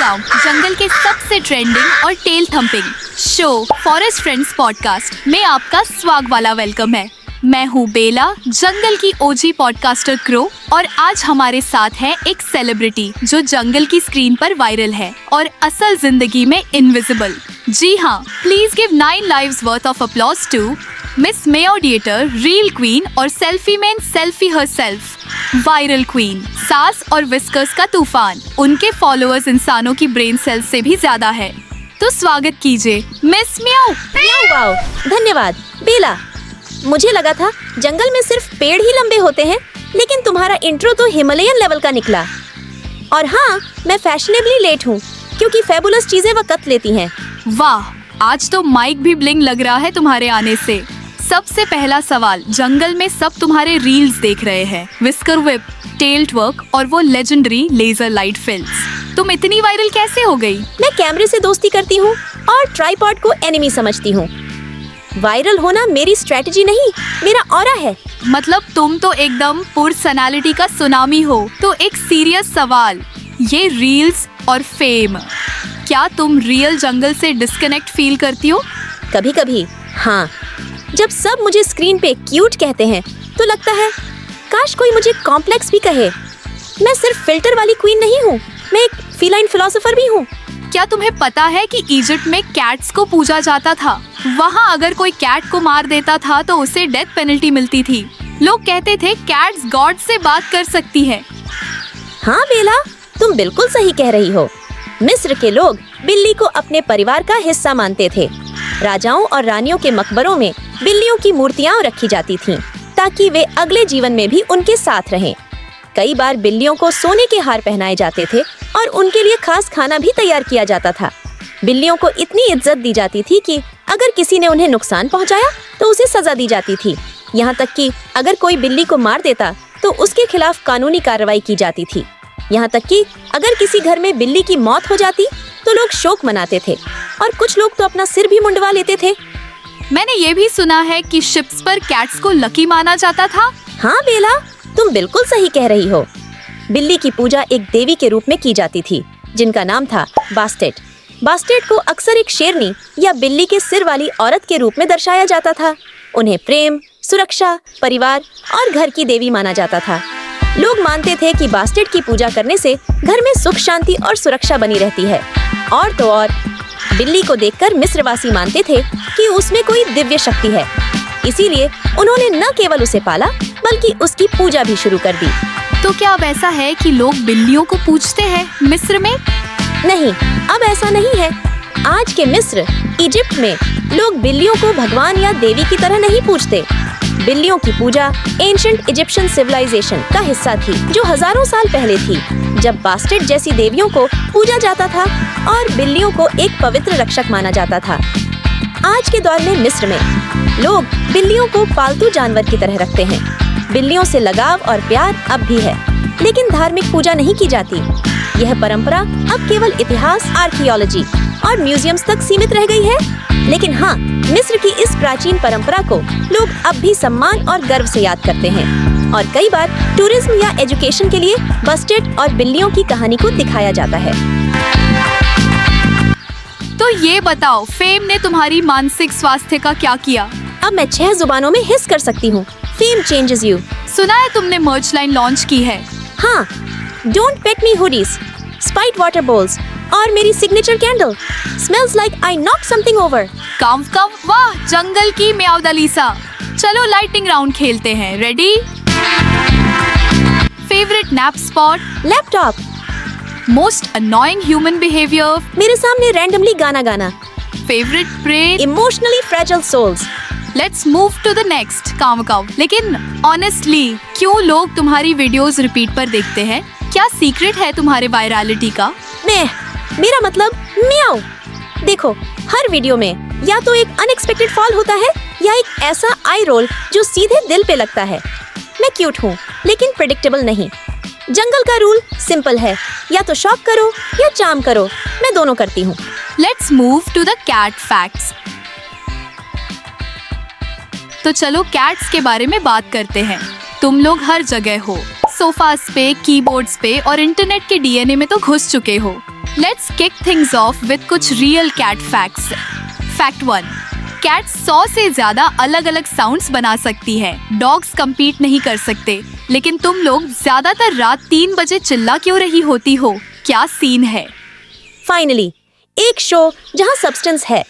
Welcome जंगल के सबसे trending और tail thumping show forest friends podcast में आपका स्वागत वाला वेलकम है। मैं हूँ बेला, जंगल की ओजी पॉडकास्टर क्रो, और आज हमारे साथ है एक सेलिब्रिटी जो जंगल की स्क्रीन पर वायरल है और असल जिंदगी में इनविजिबल। जी हाँ, please give 9 lives worth of applause to miss mediator, reel queen और selfie man selfie herself, viral queen, sass और विस्कर्स का तूफान। उनके फॉलोअर्स इंसानों की ब्रेन सेल्स से भी ज्यादा है। तो स्वागत कीजिए मिस म्याऊ। वाओ, धन्यवाद बेला। मुझे लगा था जंगल में सिर्फ पेड़ ही लंबे होते हैं, लेकिन तुम्हारा इंट्रो तो हिमालयन लेवल का निकला। और हाँ, मैं फैशनेबली लेट हूँ क्योंकि फैबुलस चीजें वक्त लेती हैं। वाह, आज तो माइक भी ब्लिंग लग रहा है तुम्हारे आने से। सबसे पहला सवाल, जंगल में सब तुम्हारे रील्स देख रहे हैं, विस्कर व्हिप, टेल ट्वर्क और वो लेजेंडरी लेजर लाइट फिल्म्स। तुम इतनी वायरल कैसे हो गई? मैं कैमरे से दोस्ती करती हूँ और ट्राइपॉड को एनिमी समझती हूँ। वायरल होना मेरी स्ट्रेटजी नहीं, मेरा ऑरा है। मतलब तुम तो एकदम पर्सनालिटी का सुनामी हो। तो एक सीरियस सवाल, ये रील्स और फेम, क्या तुम रियल जंगल से डिस्कनेक्ट फील करती हो? कभी कभी हाँ। जब सब मुझे स्क्रीन पे क्यूट कहते हैं तो लगता है काश कोई मुझे कॉम्प्लेक्स भी कहे। मैं सिर्फ फिल्टर वाली क्वीन नहीं हूँ, मैं एक फीलाइन फिलोसोफर भी हूँ। क्या तुम्हें पता है कि इजिप्ट में कैट्स को पूजा जाता था? वहाँ अगर कोई कैट को मार देता था तो उसे डेथ पेनल्टी मिलती थी। लोग कहते थे कैट्स गॉड से बात कर सकती है। हाँ बेला, तुम बिल्कुल सही कह रही हो। मिस्र के लोग बिल्ली को अपने परिवार का हिस्सा मानते थे। राजाओं और रानियों के मकबरों में बिल्लियों की मूर्तियां रखी जाती थीं, ताकि वे अगले जीवन में भी उनके साथ रहें। कई बार बिल्लियों को सोने के हार पहनाए जाते थे और उनके लिए खास खाना भी तैयार किया जाता था। बिल्लियों को इतनी इज्जत दी जाती थी कि अगर किसी ने उन्हें नुकसान पहुंचाया तो उसे सजा दी जाती थी। यहाँ तक कि अगर कोई बिल्ली को मार देता तो उसके खिलाफ कानूनी कार्रवाई की जाती थी। यहाँ तक कि अगर किसी घर में बिल्ली की मौत हो जाती तो लोग शोक मनाते थे और कुछ लोग तो अपना सिर भी मुंडवा लेते थे। मैंने ये भी सुना है कि शिप्स पर कैट्स को लकी माना जाता था। हाँ बेला, तुम बिल्कुल सही कह रही हो। बिल्ली की पूजा एक देवी के रूप में की जाती थी, जिनका नाम था बास्टेट। बास्टेट को अक्सर एक शेरनी या बिल्ली के सिर वाली औरत के रूप में दर्शाया जाता था। उन्हें प्रेम, सुरक्षा, परिवार और घर की देवी माना जाता था। लोग मानते थे कि बास्टेट की पूजा करने से घर में सुख शांति और सुरक्षा बनी रहती है। और तो और, बिल्ली को देखकर मिस्रवासी मानते थे कि उसमें कोई दिव्य शक्ति है। इसीलिए उन्होंने न केवल उसे पाला बल्कि उसकी पूजा भी शुरू कर दी। तो क्या अब ऐसा है कि लोग बिल्लियों को पूजते हैं मिस्र में? नहीं, अब ऐसा नहीं है। आज के मिस्र, इजिप्ट में लोग बिल्लियों को भगवान या देवी की तरह नहीं पूजते। बिल्लियों की पूजा एंशिएंट इजिप्शियन सिविलाइजेशन का हिस्सा थी, जो हजारों साल पहले थी, जब बास्टेट जैसी देवियों को पूजा जाता था और बिल्लियों को एक पवित्र रक्षक माना जाता था। आज के दौर में मिस्र में लोग बिल्लियों को पालतू जानवर की तरह रखते हैं। बिल्लियों से लगाव और प्यार अब भी है, लेकिन धार्मिक पूजा नहीं की जाती। यह परंपरा अब केवल इतिहास, आर्कियोलॉजी और म्यूजियम्स तक सीमित रह गई है। लेकिन हाँ, मिस्र की इस प्राचीन परंपरा को लोग अब भी सम्मान और गर्व से याद करते हैं और कई बार टूरिज्म या एजुकेशन के लिए बास्टेट और बिल्लियों की कहानी को दिखाया जाता है। तो ये बताओ, फेम ने तुम्हारी मानसिक स्वास्थ्य का क्या किया? अब मैं 6 जुबानों में हिस कर सकती हूँ। Fame changes you. सुना है तुमने मर्च लाइन लॉन्च की है? हाँ, don't pet me hoodies, spite water bowls और मेरी signature candle smells like I knock something over. कम वाह, जंगल की म्याऊदालीसा। चलो लाइटिंग राउंड खेलते हैं। Ready? Favourite nap spot? Laptop. Most annoying human behaviour? मेरे सामने रैंडमली गाना गाना। Favourite prey? Emotionally fragile souls. Let's move to the next. काव। लेकिन ऑनेस्टली, क्यों लोग तुम्हारी वीडियोस रिपीट पर देखते हैं? क्या सीक्रेट है तुम्हारे वायरलिटी का? मेरा मतलब म्याऊ। देखो, हर वीडियो में या तो एक अनएक्सपेक्टेड फॉल होता है या एक ऐसा आई रोल जो सीधे दिल पे लगता है। मैं क्यूट हूँ, लेकिन प्रेडिक्टेबल नहीं। जंगल का रूल सिंपल है, या तो शॉक करो या चार्म करो। मैं दोनों करती हूँ। Let's move to the cat facts. तो चलो कैट्स के बारे में बात करते हैं। तुम लोग हर जगह हो, सोफास पे, कीबोर्ड्स पे और इंटरनेट के डीएनए में तो घुस चुके हो। Let's kick things off with कुछ real cat facts. Fact 1, cat 100 से ज्यादा अलग अलग साउंड्स बना सकती है। डॉग्स कम्पीट नहीं कर सकते, लेकिन तुम लोग ज्यादातर रात 3 बजे चिल्ला क्यों रही होती हो? क्या सीन है? फाइनली एक शो जहाँ सब्सटेंस है।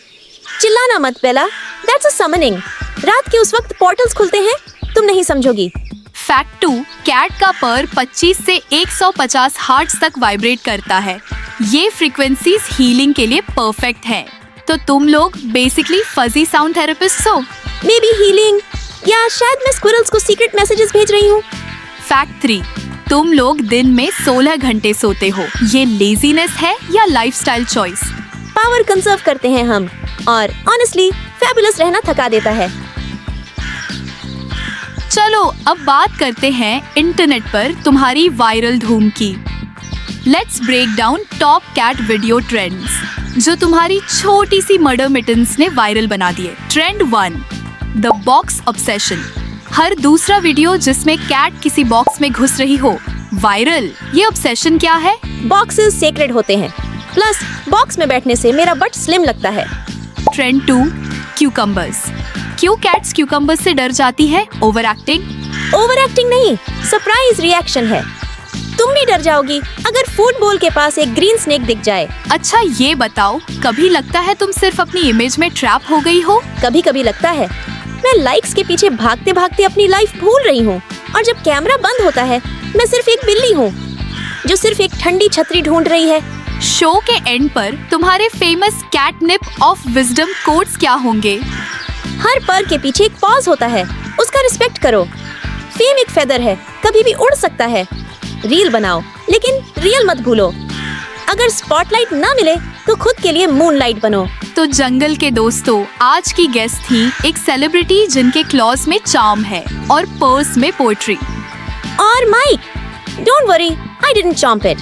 चिल्लाना मत बेला, दैट्स अ समनिंग। रात के उस वक्त पोर्टल्स खुलते हैं, तुम नहीं समझोगी। फैक्ट 2, कैट का पर 25 से 150 हर्ट्ज तक वाइब्रेट करता है। ये फ्रीक्वेंसीज हीलिंग के लिए परफेक्ट है। तो तुम लोग बेसिकली फजी साउंड थेरेपिस्ट हो। मे बी हीलिंग, या शायद मैं स्क्विरल्स को सीक्रेट मैसेजेस भेज रही हूँ। फैक्ट 3, तुम लोग दिन में 16 घंटे सोते हो। ये लेजीनेस है या लाइफस्टाइल चॉइस? पावर कंजर्व करते हैं हम, और ऑनेस्टली फैबुलस रहना थका देता है। चलो अब बात करते हैं इंटरनेट पर तुम्हारी वायरल धूम की। Let's break down top cat video trends जो तुम्हारी छोटी सी मर्डर मिटन्स ने वायरल बना दिए। Trend 1, the box obsession. हर दूसरा वीडियो जिसमें कैट किसी बॉक्स में घुस रही हो, वायरल। ये ऑब्सेशन क्या है? बॉक्सेस सेक्रेड होते हैं, प्लस बॉक्स में बैठने से मेरा बट स्लिम लगता है। Trend 2, cucumbers. क्यों कैट्स क्यूकम्बर्स से डर जाती है? Over acting? ओवर एक्टिंग नहीं, सरप्राइज रिएक्शन है। तुम भी डर जाओगी अगर फूड बोल के पास एक ग्रीन स्नेक दिख जाए। अच्छा ये बताओ, कभी लगता है तुम सिर्फ अपनी इमेज में ट्रैप हो गई हो? कभी कभी लगता है मैं लाइक्स के पीछे भागते भागते अपनी लाइफ भूल रही हूँ, और जब कैमरा बंद होता है मैं सिर्फ एक बिल्ली हूँ जो सिर्फ एक ठंडी छतरी ढूंढ रही है। शो के एंड पर तुम्हारे famous catnip of wisdom quotes क्या होंगे? हर पर के पीछे एक पॉज होता है, उसका रिस्पेक्ट करो। फेम एक फेदर है, कभी भी उड़ सकता है। रील बनाओ, लेकिन रियल मत भूलो। अगर स्पॉटलाइट ना मिले तो खुद के लिए मूनलाइट बनो। तो जंगल के दोस्तों, आज की गेस्ट थी एक सेलिब्रिटी जिनके क्लॉज में चार्म है और पर्स में पोएट्री। और Mike, don't worry, I didn't chomp it,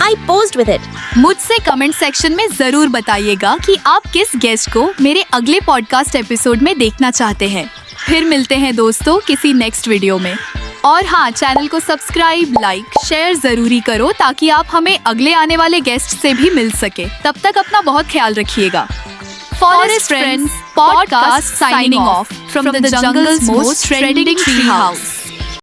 I posed with it. मुझसे कमेंट सेक्शन में जरूर बताइएगा कि आप किस गेस्ट को मेरे अगले पॉडकास्ट एपिसोड में देखना चाहते हैं। फिर मिलते हैं दोस्तों किसी नेक्स्ट वीडियो में। और हाँ, चैनल को सब्सक्राइब, लाइक, शेयर जरूरी करो ताकि आप हमें अगले आने वाले गेस्ट से भी मिल सके। तब तक अपना बहुत ख्याल रखिएगा। Forest Friends podcast signing off from the jungle's most trending tree house.